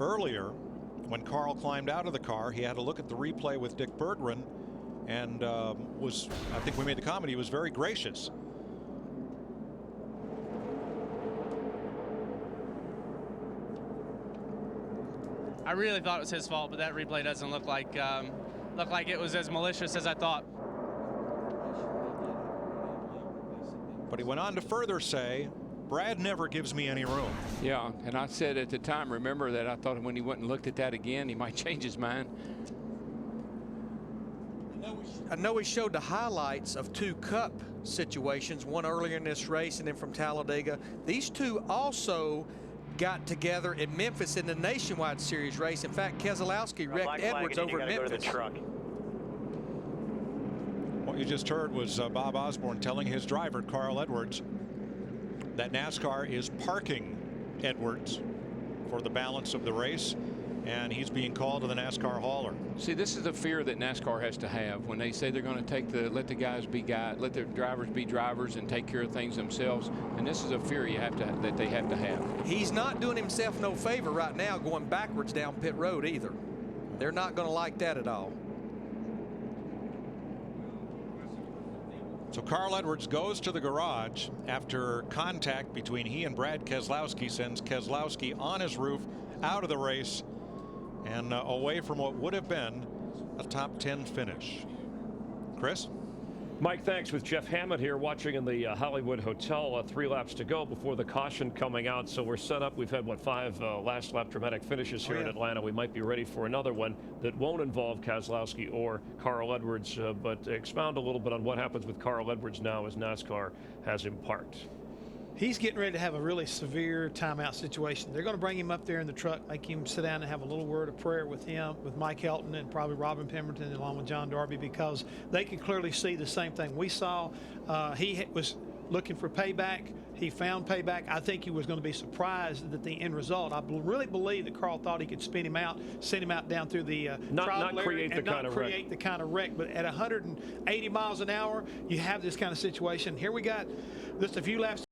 earlier, when Carl climbed out of the car, he had a look at the replay with Dick Berggren, and I think we made the comment, he was very gracious. I really thought it was his fault, but that replay doesn't look like it was as malicious as I thought. But he went on to further say, Brad never gives me any room. Yeah, and I said at the time, remember, that I thought when he went and looked at that again, he might change his mind. I know we showed the highlights of 2 Cup situations, one earlier in this race and then from Talladega. These two also got together in Memphis in the Nationwide Series race. In fact, Keselowski wrecked Edwards over at Memphis. What you just heard was Bob Osborne telling his driver, Carl Edwards, that NASCAR is parking Edwards for the balance of the race, and he's being called to the NASCAR hauler. See, this is the fear that NASCAR has to have when they say they're going to let the guys be guys, let their drivers be drivers and take care of things themselves. And this is a fear that they have to have. He's not doing himself no favor right now going backwards down pit road either. They're not going to like that at all. So Carl Edwards goes to the garage after contact between he and Brad Keselowski sends Keselowski on his roof, out of the race, and away from what would have been a top 10 finish. Chris? Mike, thanks. With Jeff Hammond here watching in the Hollywood Hotel. 3 laps to go before the caution coming out. So we're set up. We've had, what, 5 last lap dramatic finishes here in Atlanta. We might be ready for another one that won't involve Keselowski or Carl Edwards. But expound a little bit on what happens with Carl Edwards now as NASCAR has him parked. He's getting ready to have a really severe timeout situation. They're going to bring him up there in the truck, make him sit down and have a little word of prayer with him, with Mike Helton and probably Robin Pemberton along with John Darby, because they can clearly see the same thing we saw. He was looking for payback. He found payback. I think he was going to be surprised at the end result. I really believe that Carl thought he could spin him out, send him out down through the not create the kind of wreck. But at 180 miles an hour, you have this kind of situation. Here we got just a few laps